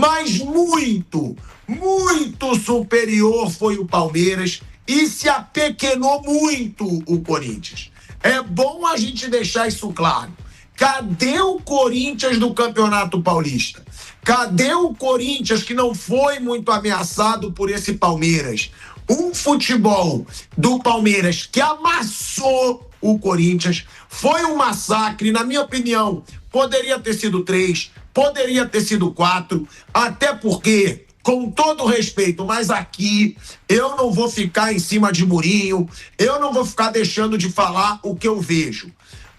mas muito, muito superior foi o Palmeiras e se apequenou muito o Corinthians. É bom a gente deixar isso claro. Cadê o Corinthians do Campeonato Paulista? Cadê o Corinthians que não foi muito ameaçado por esse Palmeiras? Um futebol do Palmeiras que amassou o Corinthians, foi um massacre, na minha opinião, poderia ter sido 3, poderia ter sido 4, até porque, com todo respeito, mas aqui eu não vou ficar em cima de murinho, eu não vou ficar deixando de falar o que eu vejo.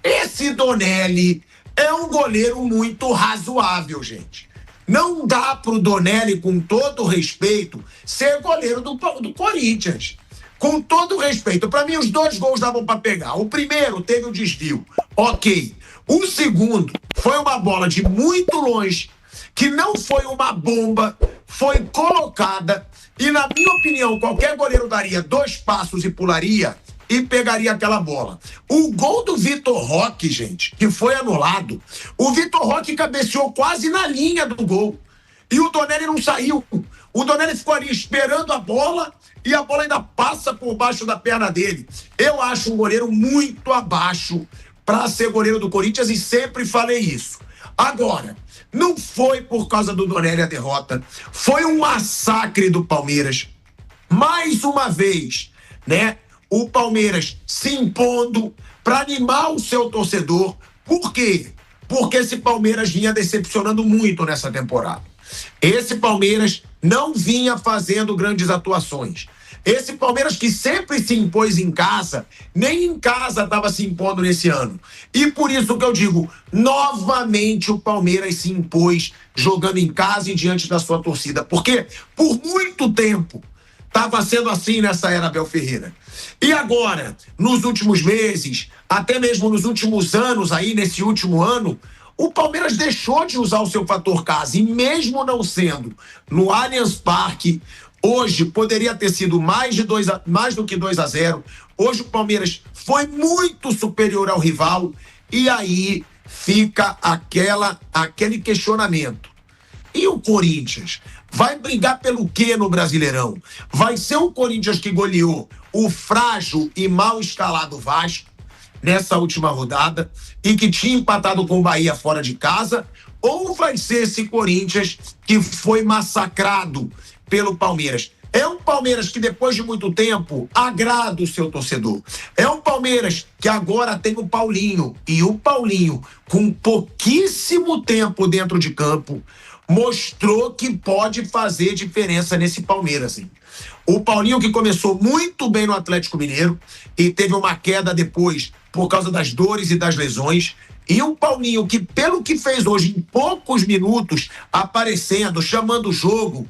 Esse Donelli é um goleiro muito razoável, gente. Não dá pro Donelli, com todo respeito, ser goleiro do Corinthians. Com todo respeito. Para mim, os 2 gols davam para pegar. O primeiro teve um desvio. Ok. O segundo foi uma bola de muito longe, que não foi uma bomba, foi colocada. E, na minha opinião, qualquer goleiro daria 2 passos e pularia e pegaria aquela bola. O gol do Vitor Roque, gente, que foi anulado, o Vitor Roque cabeceou quase na linha do gol. E o Donelli não saiu. O Donelli ficou ali esperando a bola e a bola ainda passa por baixo da perna dele. Eu acho um goleiro muito abaixo para ser goleiro do Corinthians e sempre falei isso. Agora, não foi por causa do Donelli a derrota, foi um massacre do Palmeiras. Mais uma vez, né? O Palmeiras se impondo para animar o seu torcedor. Por quê? Porque esse Palmeiras vinha decepcionando muito nessa temporada. Esse Palmeiras não vinha fazendo grandes atuações. Esse Palmeiras que sempre se impôs em casa, nem em casa estava se impondo nesse ano. E por isso que eu digo, novamente o Palmeiras se impôs jogando em casa e diante da sua torcida. Porque por muito tempo estava sendo assim nessa era Abel Ferreira. E agora, nos últimos meses, até mesmo nos últimos anos aí, nesse último ano, o Palmeiras deixou de usar o seu fator casa. E mesmo não sendo no Allianz Parque, hoje poderia ter sido mais do que 2-0. Hoje o Palmeiras foi muito superior ao rival. E aí fica aquele questionamento. E o Corinthians? Vai brigar pelo quê no Brasileirão? Vai ser o Corinthians que goleou o frágil e mal escalado Vasco nessa última rodada e que tinha empatado com o Bahia fora de casa? Ou vai ser esse Corinthians que foi massacrado pelo Palmeiras? É um Palmeiras que depois de muito tempo agrada o seu torcedor. É um Palmeiras que agora tem o Paulinho. E o Paulinho, com pouquíssimo tempo dentro de campo, mostrou que pode fazer diferença nesse Palmeiras. Hein? O Paulinho que começou muito bem no Atlético Mineiro e teve uma queda depois por causa das dores e das lesões. E o Paulinho que, pelo que fez hoje, em poucos minutos, aparecendo, chamando o jogo,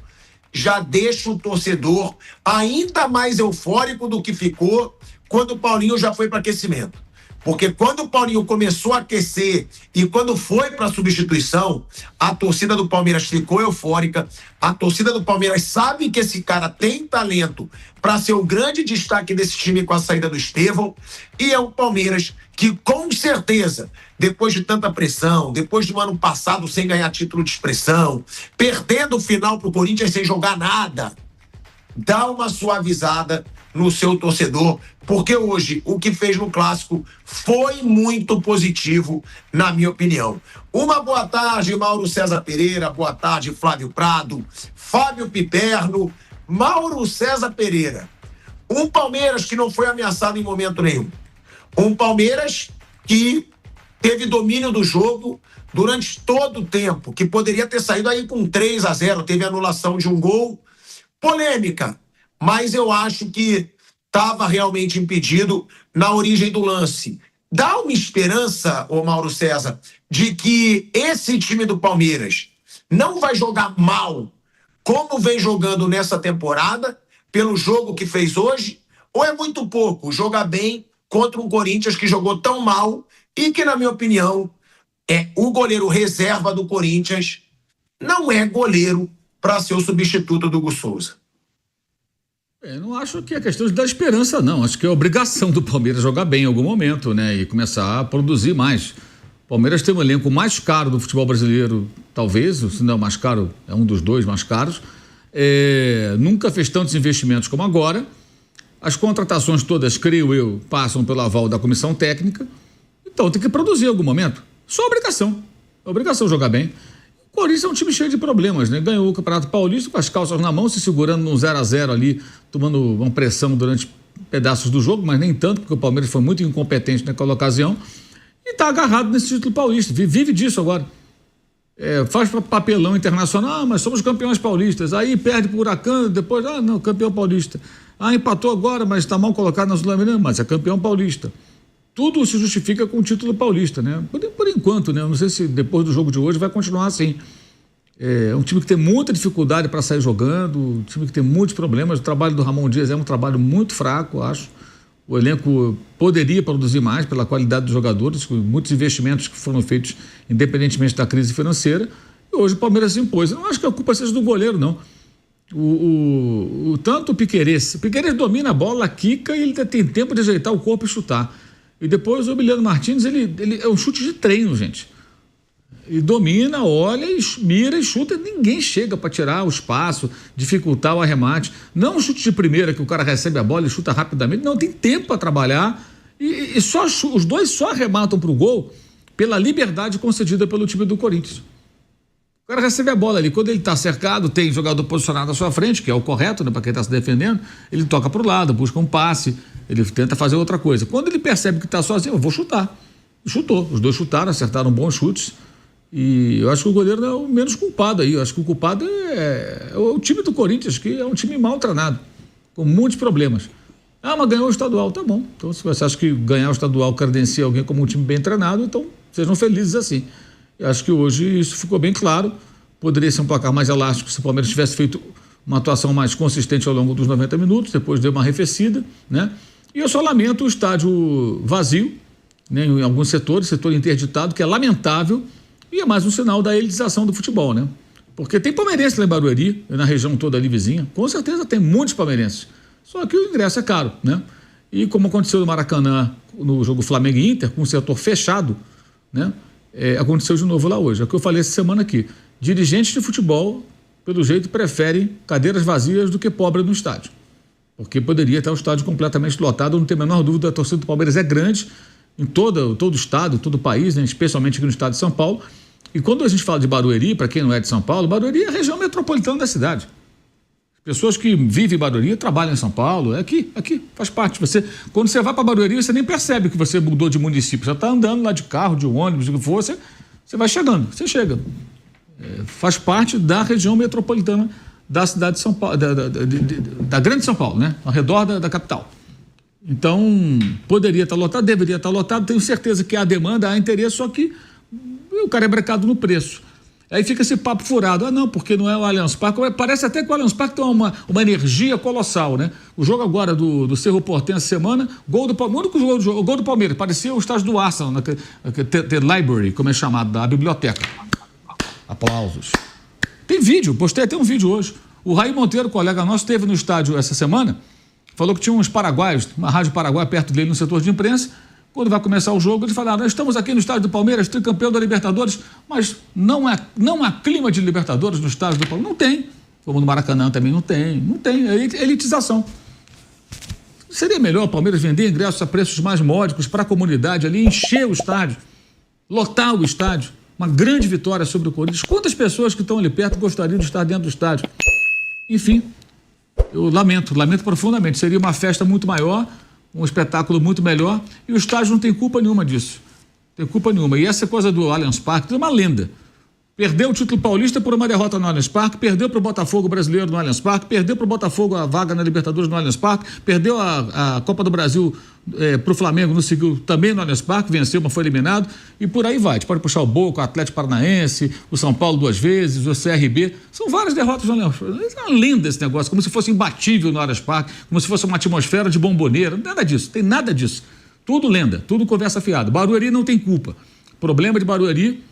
já deixa o torcedor ainda mais eufórico do que ficou quando o Paulinho já foi para aquecimento. Porque quando o Paulinho começou a aquecer e quando foi para a substituição, a torcida do Palmeiras ficou eufórica. A torcida do Palmeiras sabe que esse cara tem talento para ser o grande destaque desse time com a saída do Estevão. E é um Palmeiras que, com certeza, depois de tanta pressão, depois do ano passado sem ganhar título de expressão, perdendo o final para o Corinthians sem jogar nada, dá uma suavizada no seu torcedor, porque hoje o que fez no Clássico foi muito positivo, na minha opinião. Uma boa tarde, Mauro César Pereira, boa tarde, Flávio Prado, Fábio Piperno, Mauro César Pereira. Um Palmeiras que não foi ameaçado em momento nenhum. Um Palmeiras que teve domínio do jogo durante todo o tempo, que poderia ter saído aí com 3-0, teve anulação de um gol, polêmica, mas eu acho que estava realmente impedido na origem do lance. Dá uma esperança, ô Mauro César, de que esse time do Palmeiras não vai jogar mal como vem jogando nessa temporada, pelo jogo que fez hoje, ou é muito pouco jogar bem contra um Corinthians que jogou tão mal e que, na minha opinião, é o goleiro reserva do Corinthians, não é goleiro para ser o substituto do Hugo Souza. Eu não acho que é questão de dar esperança, não. Acho que é obrigação do Palmeiras jogar bem em algum momento, né? E começar a produzir mais. O Palmeiras tem um elenco mais caro do futebol brasileiro, talvez, se não é o mais caro, é um dos dois mais caros. Nunca fez tantos investimentos como agora. As contratações todas, creio eu, passam pelo aval da comissão técnica. Então tem que produzir em algum momento. Só obrigação. É obrigação jogar bem. O Corinthians é um time cheio de problemas, né? Ganhou o Campeonato Paulista com as calças na mão, se segurando num 0-0 ali, tomando uma pressão durante pedaços do jogo, mas nem tanto, porque o Palmeiras foi muito incompetente naquela ocasião. E está agarrado nesse título paulista. Vive disso agora. Faz papelão internacional, mas somos campeões paulistas. Aí perde pro Huracan, depois, não, campeão paulista. Empatou agora, mas está mal colocado na Sul-Americana, mas é campeão paulista. Tudo se justifica com o título paulista, né? Por enquanto, né? Não sei se depois do jogo de hoje vai continuar assim. É um time que tem muita dificuldade para sair jogando, um time que tem muitos problemas. O trabalho do Ramon Dias é um trabalho muito fraco, acho. O elenco poderia produzir mais pela qualidade dos jogadores, com muitos investimentos que foram feitos independentemente da crise financeira. E hoje o Palmeiras se impôs. Eu não acho que a culpa seja do goleiro, não. Tanto o Piquerez domina a bola, quica e ele tem tempo de ajeitar o corpo e chutar. E depois o Emiliano Martins, ele é um chute de treino, gente. Ele domina, olha, mira e chuta. Ninguém chega para tirar o espaço, dificultar o arremate. Não um chute de primeira que o cara recebe a bola e chuta rapidamente. Não, tem tempo para trabalhar. E os dois só arrematam para o gol pela liberdade concedida pelo time do Corinthians. O cara recebe a bola ali. Quando ele está cercado, tem jogador posicionado à sua frente, que é o correto, né, para quem está se defendendo. Ele toca para o lado, busca um passe, ele tenta fazer outra coisa. Quando ele percebe que está sozinho, eu vou chutar. E chutou. Os dois chutaram, acertaram bons chutes. E eu acho que o goleiro é o menos culpado aí. Eu acho que o culpado é o time do Corinthians, que é um time mal treinado, com muitos problemas. Mas ganhou o estadual, tá bom. Então, se você acha que ganhar o estadual credencia alguém como um time bem treinado, então sejam felizes assim. Eu acho que hoje isso ficou bem claro. Poderia ser um placar mais elástico se o Palmeiras tivesse feito uma atuação mais consistente ao longo dos 90 minutos, depois deu uma arrefecida, né? E eu só lamento o estádio vazio, né, em alguns setores, setor interditado, que é lamentável. E é mais um sinal da elitização do futebol, né? Porque tem palmeirense lá em Barueri, na região toda ali vizinha. Com certeza tem muitos palmeirenses. Só que o ingresso é caro, né? E como aconteceu no Maracanã, no jogo Flamengo e Inter, com o setor fechado, né? Aconteceu de novo lá hoje. É o que eu falei essa semana aqui. Dirigentes de futebol, pelo jeito, preferem cadeiras vazias do que pobre no estádio. Porque poderia estar o estádio completamente lotado, não tem a menor dúvida, a torcida do Palmeiras é grande em todo o estado, todo o país, né? Especialmente aqui no estado de São Paulo. E quando a gente fala de Barueri, para quem não é de São Paulo, Barueri é a região metropolitana da cidade. Pessoas que vivem em Barueri trabalham em São Paulo, aqui, faz parte. Quando você vai para Barueri, você nem percebe que você mudou de município. Você está andando lá de carro, de ônibus, o que for, você vai chegando, você chega. Faz parte da região metropolitana da cidade de São Paulo, da grande São Paulo, né? Ao redor da capital. Então, poderia estar lotado, deveria estar lotado, tenho certeza que há demanda, há interesse, só que o cara é brecado no preço. Aí fica esse papo furado, não, porque não é o Allianz Parque, parece até que o Allianz Parque tem uma energia colossal, né? O jogo agora do Cerro Porteño essa semana, gol do Palmeiras, o gol do Palmeiras, parecia o estádio do Arsenal, The Library, como é chamado, da biblioteca. Aplausos. Tem vídeo, postei até um vídeo hoje. O Raí Monteiro, colega nosso, esteve no estádio essa semana, falou que tinha uns paraguaios, uma rádio paraguaia perto dele no setor de imprensa. Quando vai começar o jogo, eles falaram, nós estamos aqui no estádio do Palmeiras, tricampeão da Libertadores, mas não há clima de Libertadores no estádio do Palmeiras. Não tem. Como no Maracanã também não tem. É elitização. Seria melhor o Palmeiras vender ingressos a preços mais módicos para a comunidade ali, encher o estádio, lotar o estádio. Uma grande vitória sobre o Corinthians. Quantas pessoas que estão ali perto gostariam de estar dentro do estádio? Enfim, eu lamento profundamente. Seria uma festa muito maior, um espetáculo muito melhor, e o estádio não tem culpa nenhuma disso. Tem culpa nenhuma. E essa coisa do Allianz Parque é uma lenda. Perdeu o título paulista por uma derrota no Allianz Parque, perdeu para o Botafogo brasileiro no Allianz Parque, perdeu para o Botafogo a vaga na Libertadores no Allianz Parque, perdeu a Copa do Brasil para o Flamengo, não seguiu também no Allianz Parque, venceu, mas foi eliminado, e por aí vai. A gente pode puxar o Boca, o Atlético Paranaense, o São Paulo 2 vezes, o CRB. São várias derrotas no Allianz Parque. É uma lenda esse negócio, como se fosse imbatível no Allianz Parque, como se fosse uma atmosfera de bomboneira. Nada disso, tem nada disso. Tudo lenda, tudo conversa fiada. Barueri não tem culpa. O problema de Barueri,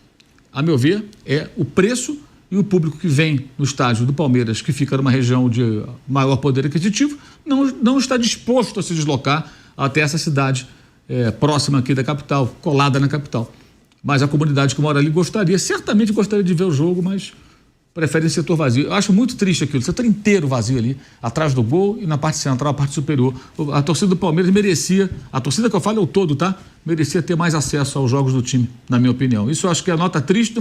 a meu ver, é o preço e o público que vem no estádio do Palmeiras, que fica numa região de maior poder aquisitivo, não está disposto a se deslocar até essa cidade próxima aqui da capital, colada na capital. mas a comunidade que mora ali certamente gostaria de ver o jogo, mas preferem setor vazio. Eu acho muito triste aquilo, o setor inteiro vazio ali, atrás do gol e na parte central, a parte superior. A torcida do Palmeiras merecia, a torcida que eu falo é o todo, tá? Merecia ter mais acesso aos jogos do time, na minha opinião. Isso eu acho que é a nota triste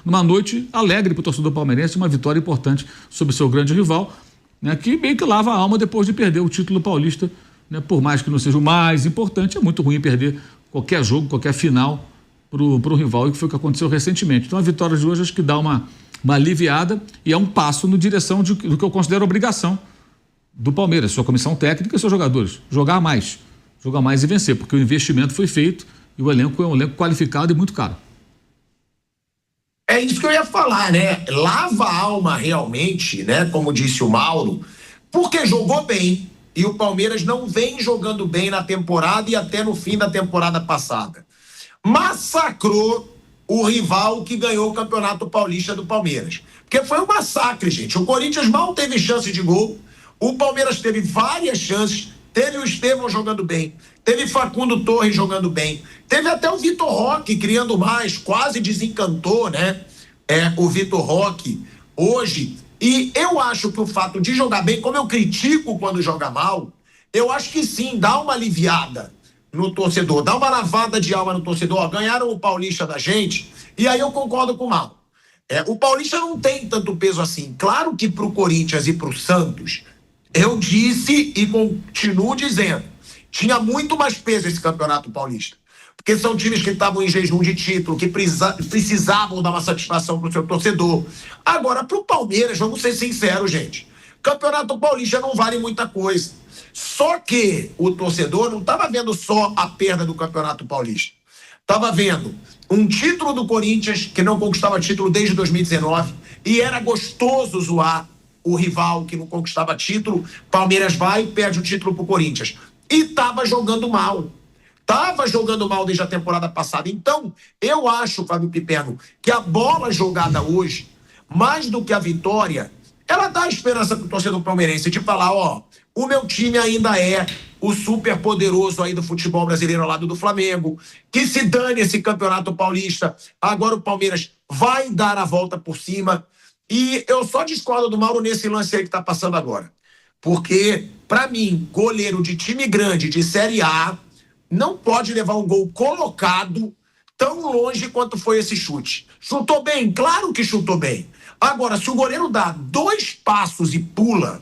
numa noite alegre para o torcedor palmeirense, uma vitória importante sobre o seu grande rival, né, que meio que lava a alma depois de perder o título paulista, né, por mais que não seja o mais importante, é muito ruim perder qualquer jogo, qualquer final pro rival, e que foi o que aconteceu recentemente. Então a vitória de hoje acho que dá uma aliviada e é um passo na direção do que eu considero obrigação do Palmeiras, sua comissão técnica e seus jogadores, jogar mais e vencer, porque o investimento foi feito e o elenco é um elenco qualificado e muito caro. É isso que eu ia falar, né? Lava a alma realmente, né? Como disse o Mauro, porque jogou bem e o Palmeiras não vem jogando bem na temporada e até no fim da temporada passada. Massacrou o rival que ganhou o Campeonato Paulista do Palmeiras. Porque foi um massacre, gente. O Corinthians mal teve chance de gol, o Palmeiras teve várias chances, teve o Estevão jogando bem, teve Facundo Torres jogando bem, teve até o Vitor Roque criando mais, quase desencantou, né? O Vitor Roque hoje. E eu acho que o fato de jogar bem, como eu critico quando joga mal, eu acho que sim, dá uma aliviada no torcedor, dá uma lavada de alma no torcedor. Ó, ganharam o Paulista da gente, e aí eu concordo com o Mal. O Paulista não tem tanto peso assim. Claro que pro Corinthians e pro Santos, eu disse e continuo dizendo, tinha muito mais peso esse Campeonato Paulista. Porque são times que estavam em jejum de título, que precisavam dar uma satisfação pro seu torcedor. Agora, pro Palmeiras, vamos ser sinceros, gente, Campeonato Paulista não vale muita coisa. Só que o torcedor não estava vendo só a perda do Campeonato Paulista. Estava vendo um título do Corinthians, que não conquistava título desde 2019, e era gostoso zoar o rival que não conquistava título. Palmeiras vai e perde o título pro Corinthians. E estava jogando mal. Estava jogando mal desde a temporada passada. Então, eu acho, Fábio Piperno, que a bola jogada hoje, mais do que a vitória, ela dá esperança pro torcedor palmeirense de falar, ó, o meu time ainda é o super poderoso aí do futebol brasileiro ao lado do Flamengo, que se dane esse Campeonato Paulista, agora o Palmeiras vai dar a volta por cima. E eu só discordo do Mauro nesse lance aí que tá passando agora. Porque, pra mim, goleiro de time grande, de Série A, não pode levar um gol colocado tão longe quanto foi esse chute. Chutou bem? Claro que chutou bem. Agora, se o goleiro dá 2 passos e pula,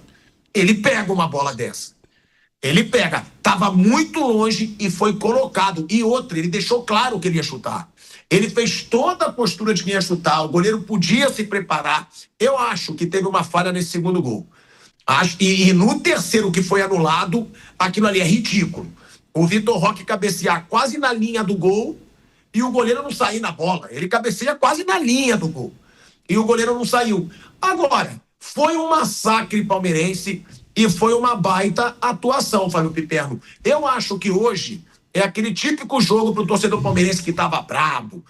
ele pega uma bola dessa. Ele pega. Tava muito longe e foi colocado. E outra, ele deixou claro que ele ia chutar. Ele fez toda a postura de quem ia chutar. O goleiro podia se preparar. Eu acho que teve uma falha nesse segundo gol. E no terceiro, que foi anulado, aquilo ali é ridículo. O Vitor Roque cabecear quase na linha do gol e o goleiro não sair na bola. Ele cabeceia quase na linha do gol. E o goleiro não saiu. Agora, foi um massacre palmeirense e foi uma baita atuação, Fábio Piperno. Eu acho que hoje é aquele típico jogo pro torcedor palmeirense que tava brabo,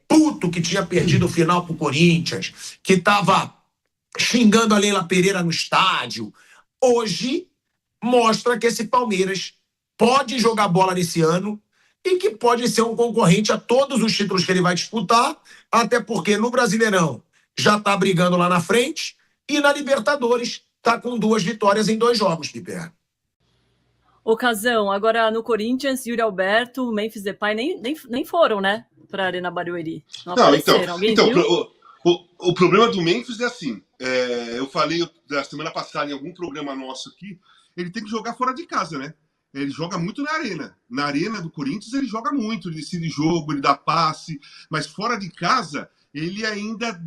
puto que tinha perdido o final pro Corinthians, que tava xingando a Leila Pereira no estádio. Hoje mostra que esse Palmeiras pode jogar bola nesse ano e que pode ser um concorrente a todos os títulos que ele vai disputar, até porque no Brasileirão já está brigando lá na frente e na Libertadores está com 2 vitórias em 2 jogos, Piper. Ocasião, agora no Corinthians, Yuri Alberto, Memphis Depay nem foram, né, para a Arena Barueri. Não apareceram. Alguém viu? O problema do Memphis é assim, eu falei da semana passada em algum programa nosso aqui, ele tem que jogar fora de casa, né? Ele joga muito na arena. Na arena do Corinthians ele joga muito, ele decide jogo, ele dá passe, mas fora de casa ele ainda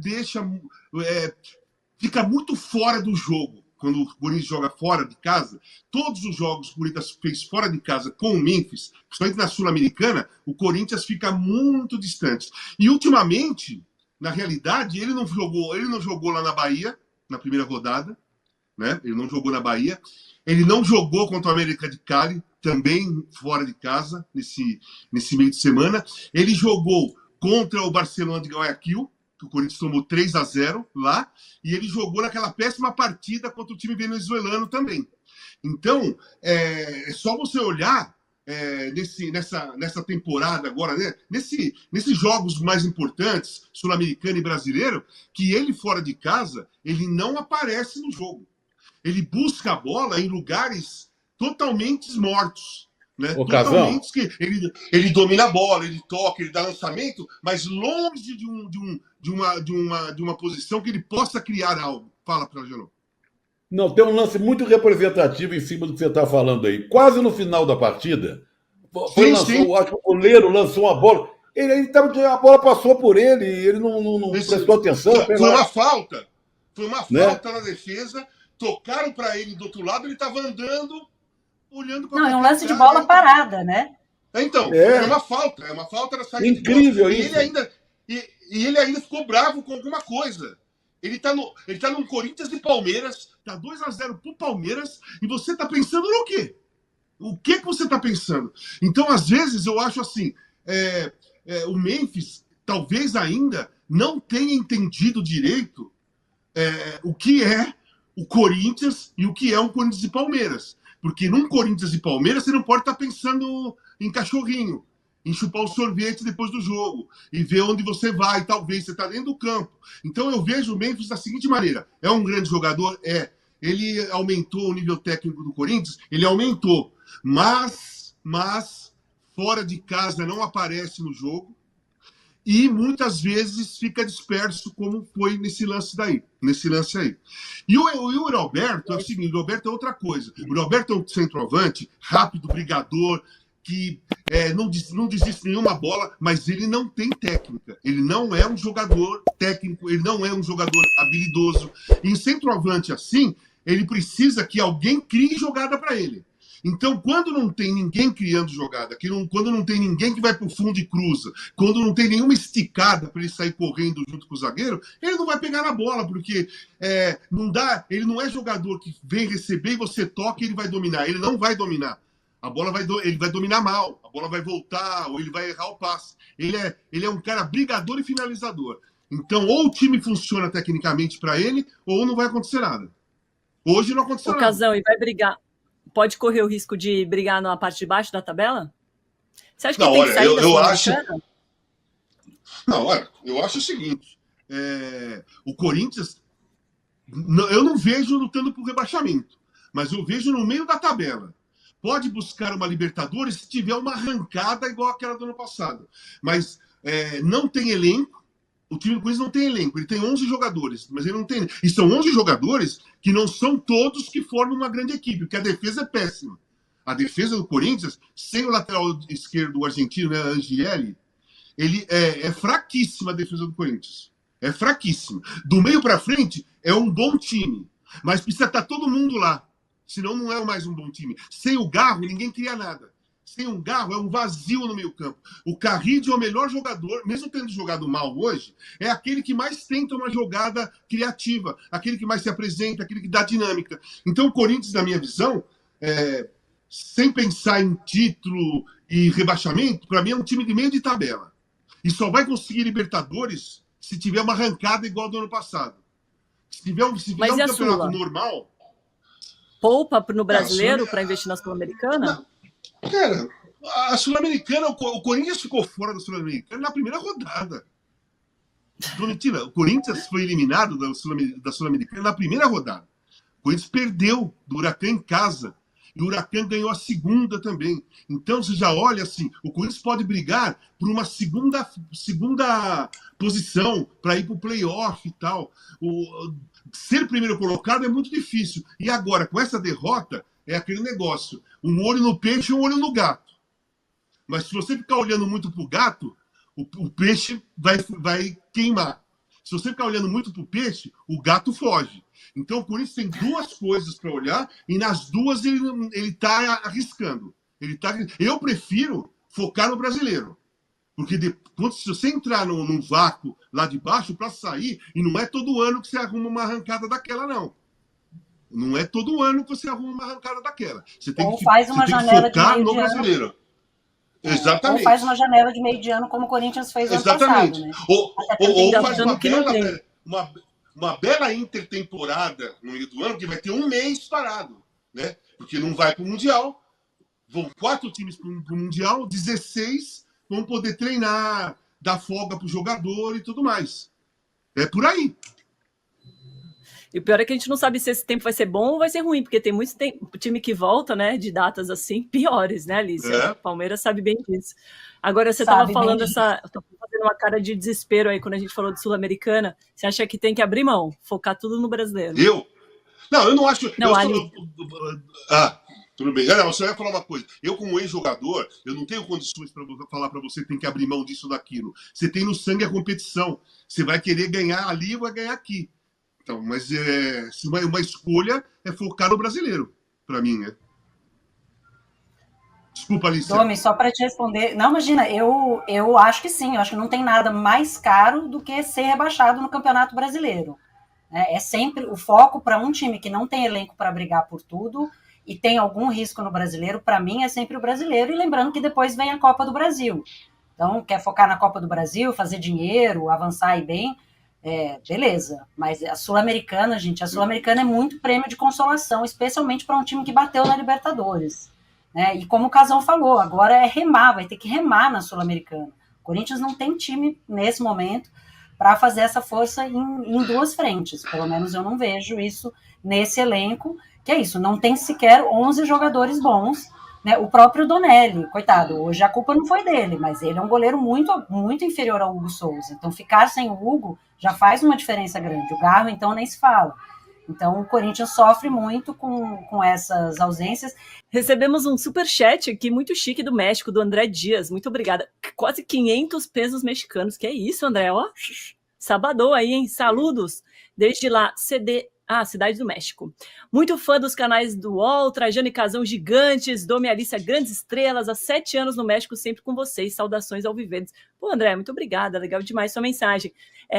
fica muito fora do jogo. Quando o Corinthians joga fora de casa, todos os jogos que o Corinthians fez fora de casa com o Memphis, principalmente na Sul-Americana, o Corinthians fica muito distante. E ultimamente, na realidade, ele não jogou lá na Bahia, na primeira rodada, né? Ele não jogou na Bahia. Ele não jogou contra o América de Cali, também fora de casa, nesse meio de semana. Ele jogou contra o Barcelona de Guayaquil, que o Corinthians tomou 3-0 lá, e ele jogou naquela péssima partida contra o time venezuelano também. Então, é só você olhar nessa temporada agora, né? Nesses jogos mais importantes, sul-americano e brasileiro, que ele fora de casa, ele não aparece no jogo. Ele busca a bola em lugares totalmente mortos. Né? Totalmente que ele domina a bola, ele toca, ele dá lançamento, mas longe de uma posição que ele possa criar algo. Fala, Trajano. Não, tem um lance muito representativo em cima do que você está falando aí. Quase no final da partida, acho que o goleiro lançou uma bola. A bola passou por ele e ele não prestou atenção. Foi uma falta. Foi uma falta na defesa. Tocaram para ele do outro lado, ele estava andando, olhando para. Não, é um lance de bola parada, né? Então, é uma falta. É uma falta na saída. Incrível isso. E ele ainda ficou bravo com alguma coisa. Ele tá no Corinthians e Palmeiras, tá 2-0 pro Palmeiras, e você tá pensando no quê? O que você tá pensando? Então, às vezes, eu acho assim, o Memphis talvez ainda não tenha entendido direito o que é o Corinthians e o que é um Corinthians e Palmeiras. Porque num Corinthians e Palmeiras, você não pode estar pensando em cachorrinho, em chupar o sorvete depois do jogo e ver onde você vai, talvez você está dentro do campo. Então eu vejo o Memphis da seguinte maneira: é um grande jogador, ele aumentou o nível técnico do Corinthians, ele aumentou, mas fora de casa não aparece no jogo e muitas vezes fica disperso, como foi nesse lance aí. E o Roberto é o seguinte: o Roberto é outra coisa. O Roberto é um centroavante rápido, brigador, que não desiste nenhuma bola, mas ele não tem técnica. Ele não é um jogador técnico, ele não é um jogador habilidoso. E em centroavante assim, ele precisa que alguém crie jogada para ele. Então, quando não tem ninguém criando jogada, quando não tem ninguém que vai para o fundo e cruza, quando não tem nenhuma esticada para ele sair correndo junto com o zagueiro, ele não vai pegar na bola, porque não dá. Ele não é jogador que vem receber e você toca e ele vai dominar. Ele não vai dominar. A bola ele vai dominar mal, a bola vai voltar, ou ele vai errar o passe. Ele é um cara brigador e finalizador. Então, ou o time funciona tecnicamente para ele, ou não vai acontecer nada. Hoje não aconteceu nada. Ocasião, e vai brigar. Pode correr o risco de brigar na parte de baixo da tabela? Você acha que tem que sair da Sul-Americana? Não, olha, eu acho o seguinte: o Corinthians, eu não vejo lutando por rebaixamento, mas eu vejo no meio da tabela. Pode buscar uma Libertadores se tiver uma arrancada igual aquela do ano passado. Mas não tem elenco. O time do Corinthians não tem elenco. Ele tem 11 jogadores, mas ele não tem. E são 11 jogadores que não são todos que formam uma grande equipe, porque a defesa é péssima. A defesa do Corinthians, sem o lateral esquerdo, o argentino, né, Angeli, ele é fraquíssima a defesa do Corinthians. É fraquíssima. Do meio para frente, é um bom time. Mas precisa estar todo mundo lá. Senão não é mais um bom time. Sem o Garro, ninguém cria nada. Sem um Garro, é um vazio no meio campo. O Carrillo é o melhor jogador, mesmo tendo jogado mal hoje, é aquele que mais tenta uma jogada criativa, aquele que mais se apresenta, aquele que dá dinâmica. Então o Corinthians, na minha visão, sem pensar em título e rebaixamento, para mim é um time de meio de tabela. E só vai conseguir Libertadores se tiver uma arrancada igual do ano passado. Se tiver um campeonato normal... Poupa no brasileiro para investir na Sul-Americana? Cara, a Sul-Americana, o Corinthians ficou fora da Sul-Americana na primeira rodada. Mentira, o Corinthians foi eliminado da Sul-Americana na primeira rodada. O Corinthians perdeu do Huracan em casa. E o Huracan ganhou a segunda também. Então você já olha assim, o Corinthians pode brigar por uma segunda posição para ir para o playoff e tal. Ser primeiro colocado é muito difícil. E agora, com essa derrota, é aquele negócio: um olho no peixe e um olho no gato. Mas se você ficar olhando muito para o gato, o peixe vai queimar. Se você ficar olhando muito para o peixe, o gato foge. Então o Corinthians tem duas coisas para olhar e nas duas ele está arriscando. Eu prefiro focar no brasileiro. Porque se você entrar num vácuo lá de baixo para sair, e não é todo ano que você arruma uma arrancada daquela, não. Não é todo ano que você arruma uma arrancada daquela. Você tem que focar no brasileiro. Exatamente. Ou faz uma janela de meio de ano, como o Corinthians fez ano passado. Né? Ou faz uma bela intertemporada no meio do ano, que vai ter um mês parado. Né? Porque não vai para o Mundial. vão 4 times para o Mundial, 16 vão poder treinar, dar folga para o jogador e tudo mais. É por aí. E o pior é que a gente não sabe se esse tempo vai ser bom ou vai ser ruim, porque tem muito time que volta, né, de datas assim, piores, né, Alicia? Palmeiras sabe bem disso. Agora, você estava falando tô fazendo uma cara de desespero aí quando a gente falou de Sul-Americana. Você acha que tem que abrir mão, focar tudo no brasileiro? Não, eu não acho... Não, tudo bem. Não, você vai falar uma coisa. Eu, como ex-jogador, eu não tenho condições para falar para você que tem que abrir mão disso ou daquilo. Você tem no sangue a competição. Você vai querer ganhar ali ou vai ganhar aqui. Então, mas se uma escolha é focar no brasileiro, para mim, né? Desculpa, Alicia. Domi, só para te responder. Não, imagina, eu acho que sim. Eu acho que não tem nada mais caro do que ser rebaixado no Campeonato Brasileiro. É sempre o foco para um time que não tem elenco para brigar por tudo e tem algum risco no brasileiro, para mim é sempre o brasileiro. E lembrando que depois vem a Copa do Brasil. Então, quer focar na Copa do Brasil, fazer dinheiro, avançar e bem... beleza, mas a Sul-Americana, gente, a Sul-Americana é muito prêmio de consolação, especialmente para um time que bateu na Libertadores, né? E como o Casão falou, agora é remar, vai ter que remar na Sul-Americana. O Corinthians não tem time nesse momento para fazer essa força em 2 frentes, pelo menos eu não vejo isso nesse elenco, que é isso, não tem sequer 11 jogadores bons, né? O próprio Donelli, coitado, hoje a culpa não foi dele, mas ele é um goleiro muito, muito inferior ao Hugo Souza. Então, ficar sem o Hugo já faz uma diferença grande. O Garro, então, nem se fala. Então, o Corinthians sofre muito com essas ausências. Recebemos um superchat aqui muito chique do México, do André Dias. Muito obrigada. Quase 500 pesos mexicanos. Que é isso, André? Ó, sabadão aí, hein? Saludos. Desde lá, Cidade do México. Muito fã dos canais do UOL, Trajano e Casão gigantes, Domi e Alicia grandes estrelas, há 7 anos no México, sempre com vocês. Saudações ao Viverdes. Pô, André, muito obrigada, legal demais sua mensagem.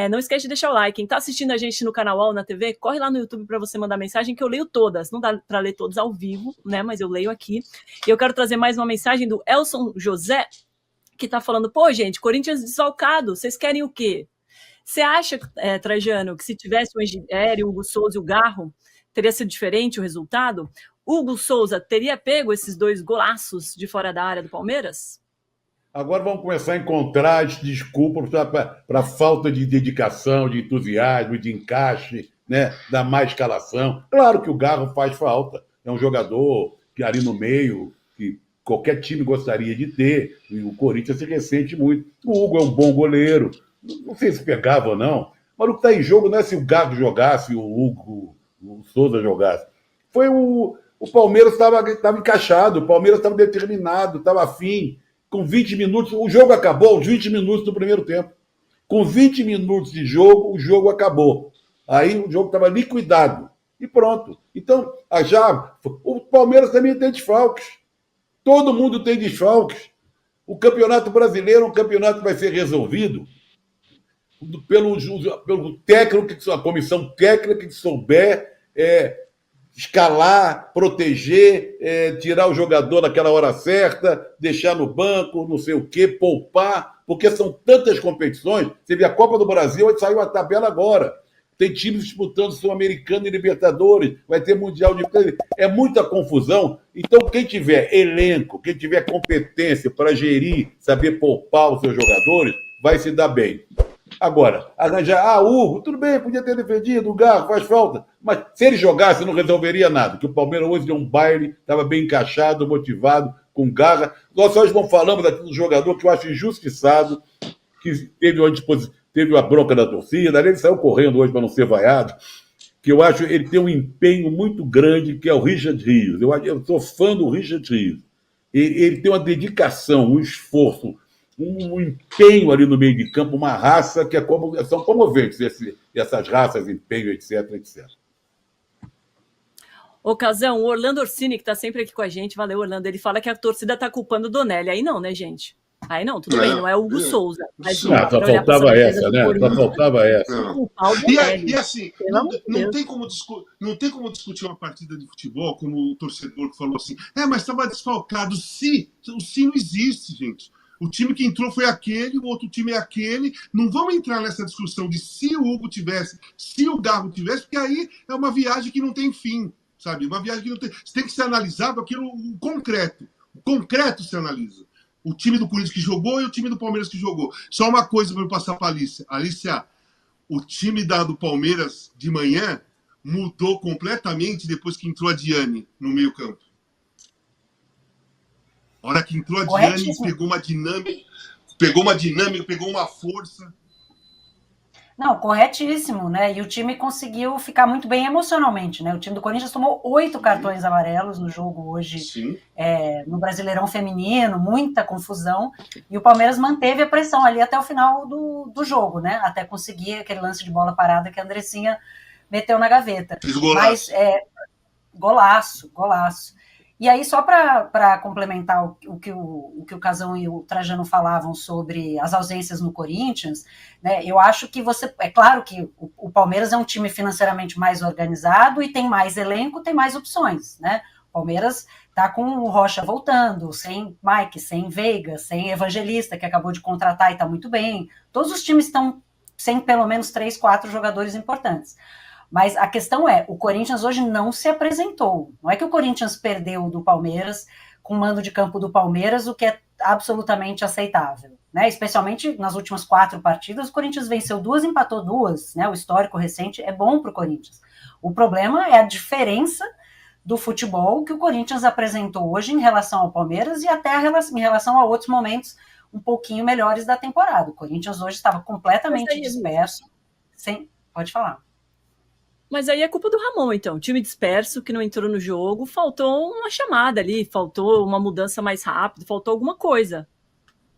Não esquece de deixar o like. Quem tá assistindo a gente no canal UOL, na TV, corre lá no YouTube para você mandar mensagem, que eu leio todas. Não dá para ler todas ao vivo, né? Mas eu leio aqui. E eu quero trazer mais uma mensagem do Elson José, que tá falando, pô, gente, Corinthians desfalcado, vocês querem o quê? Você acha, Trajano, que se tivesse o Engineer, o Hugo Souza e o Garro, teria sido diferente o resultado? Hugo Souza teria pego esses 2 golaços de fora da área do Palmeiras? Agora vamos começar a encontrar desculpas para a falta de dedicação, de entusiasmo, de encaixe, né, da má escalação. Claro que o Garro faz falta. É um jogador que ali no meio, que qualquer time gostaria de ter, e o Corinthians se ressente muito. O Hugo é um bom goleiro. Não sei se pegava ou não, mas o que está em jogo não é se o Gago jogasse, o Souza jogasse. Foi o Palmeiras estava encaixado, o Palmeiras estava determinado, estava afim. Com 20 minutos, o jogo acabou aos 20 minutos do primeiro tempo. Com 20 minutos de jogo, o jogo acabou. Aí o jogo estava liquidado. E pronto. Então, o Palmeiras também tem desfalques. Todo mundo tem desfalques. O Campeonato Brasileiro é um campeonato que vai ser resolvido pelo técnico, a comissão técnica que souber escalar, proteger, tirar o jogador naquela hora certa, deixar no banco, não sei o quê, poupar, porque são tantas competições. Você vê a Copa do Brasil, aí saiu a tabela agora. Tem times disputando Sul-Americano e Libertadores, vai ter Mundial de... É muita confusão. Então, quem tiver elenco, quem tiver competência para gerir, saber poupar os seus jogadores, vai se dar bem. Agora, arranjar, Hugo, tudo bem, podia ter defendido, o Garro faz falta, mas se ele jogasse não resolveria nada, que o Palmeiras hoje deu um baile, estava bem encaixado, motivado, com garra. Nós hoje não falamos daquele jogador que eu acho injustiçado, que teve uma bronca da torcida, ele saiu correndo hoje para não ser vaiado, que eu acho ele tem um empenho muito grande, que é o Richard Rios. Eu sou fã do Richard Rios. Ele tem uma dedicação, um esforço, um empenho ali no meio de campo, uma raça que são comoventes, essas raças, empenho, etc, etc. Ô, Casão, o Orlando Orsini, que está sempre aqui com a gente, valeu, Orlando, ele fala que a torcida está culpando o Donelli. Aí não, né, gente? Aí não, tudo bem, não é o Hugo Souza. Mas só faltava essa, né? Só faltava essa. E assim, não tem como discutir uma partida de futebol como o torcedor que falou assim, mas estava desfalcado. O si não existe, gente. O time que entrou foi aquele, o outro time é aquele. Não vamos entrar nessa discussão de se o Hugo tivesse, se o Garro tivesse, porque aí é uma viagem que não tem fim, sabe? Uma viagem que não tem... Você tem que ser analisado aquilo concreto. concreto se analisa. O time do Corinthians que jogou e o time do Palmeiras que jogou. Só uma coisa para eu passar para a Alicia. Alicia, o time do Palmeiras de manhã mudou completamente depois que entrou a Diane no meio-campo. A hora que entrou a Diane, pegou uma dinâmica, pegou uma força. Não, corretíssimo, né? E o time conseguiu ficar muito bem emocionalmente, né? O time do Corinthians tomou 8 cartões amarelos no jogo hoje, no Brasileirão Feminino, muita confusão, e o Palmeiras manteve a pressão ali até o final do jogo, né? Até conseguir aquele lance de bola parada que a Andressinha meteu na gaveta. Mas golaço. E aí, só para complementar o que o Casão e o Trajano falavam sobre as ausências no Corinthians, né, eu acho que é claro que o Palmeiras é um time financeiramente mais organizado e tem mais elenco, tem mais opções, né? O Palmeiras está com o Rocha voltando, sem Mike, sem Veiga, sem Evangelista, que acabou de contratar e está muito bem. Todos os times estão sem pelo menos 3, 4 jogadores importantes. Mas a questão é, o Corinthians hoje não se apresentou. Não é que o Corinthians perdeu do Palmeiras com o mando de campo do Palmeiras, o que é absolutamente aceitável, né? Especialmente nas últimas 4 partidas, o Corinthians venceu 2, empatou 2, né? O histórico recente é bom para o Corinthians. O problema é a diferença do futebol que o Corinthians apresentou hoje em relação ao Palmeiras e até em relação a outros momentos um pouquinho melhores da temporada. O Corinthians hoje estava completamente disperso. Pode falar. Mas aí é culpa do Ramon, então. Time disperso que não entrou no jogo, faltou uma chamada ali, faltou uma mudança mais rápida, faltou alguma coisa.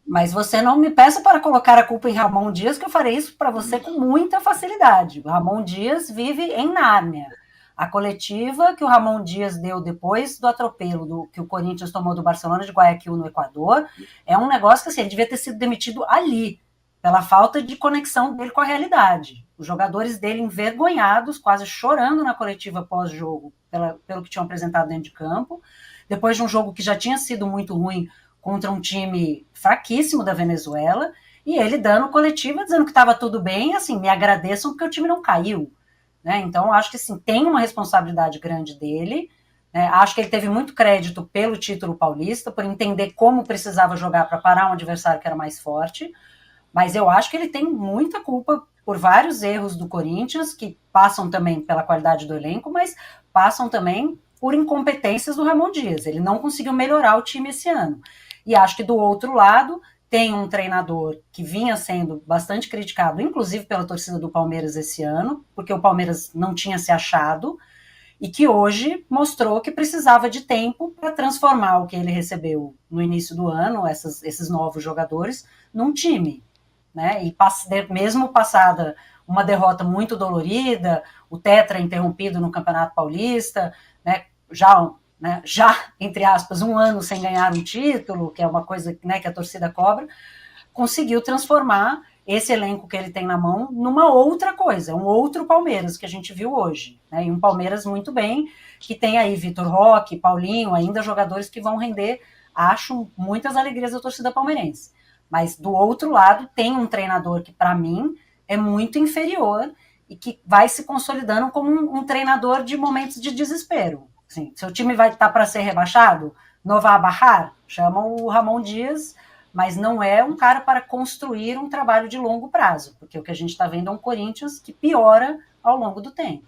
Mas você não me peça para colocar a culpa em Ramon Dias, que eu farei isso para você com muita facilidade. O Ramon Dias vive em Nárnia. A coletiva que o Ramon Dias deu depois do atropelo que o Corinthians tomou do Barcelona de Guayaquil no Equador é um negócio que assim, ele devia ter sido demitido ali, pela falta de conexão dele com a realidade. Os jogadores dele envergonhados, quase chorando na coletiva pós-jogo, pelo que tinham apresentado dentro de campo, depois de um jogo que já tinha sido muito ruim contra um time fraquíssimo da Venezuela, e ele dando coletiva, dizendo que estava tudo bem, assim, me agradeçam porque o time não caiu. Né? Então, acho que assim, tem uma responsabilidade grande dele, né? Acho que ele teve muito crédito pelo título paulista, por entender como precisava jogar para parar um adversário que era mais forte, mas eu acho que ele tem muita culpa por vários erros do Corinthians, que passam também pela qualidade do elenco, mas passam também por incompetências do Ramon Dias. Ele não conseguiu melhorar o time esse ano. E acho que do outro lado tem um treinador que vinha sendo bastante criticado, inclusive pela torcida do Palmeiras esse ano, porque o Palmeiras não tinha se achado, e que hoje mostrou que precisava de tempo para transformar o que ele recebeu no início do ano, esses novos jogadores, num time. Né? E mesmo passada uma derrota muito dolorida, o tetra interrompido no Campeonato Paulista, né? Já, entre aspas, 1 ano sem ganhar um título, que é uma coisa, né, que a torcida cobra, conseguiu transformar esse elenco que ele tem na mão numa outra coisa, um outro Palmeiras que a gente viu hoje, né? E um Palmeiras muito bem, que tem aí Vitor Roque, Paulinho, ainda jogadores que vão render, acho, muitas alegrias da torcida palmeirense. Mas, do outro lado, tem um treinador que, para mim, é muito inferior e que vai se consolidando como um treinador de momentos de desespero. Assim, seu time vai estar para ser rebaixado, não vai barrar, chamam o Ramon Dias, mas não é um cara para construir um trabalho de longo prazo, porque o que a gente está vendo é um Corinthians que piora ao longo do tempo.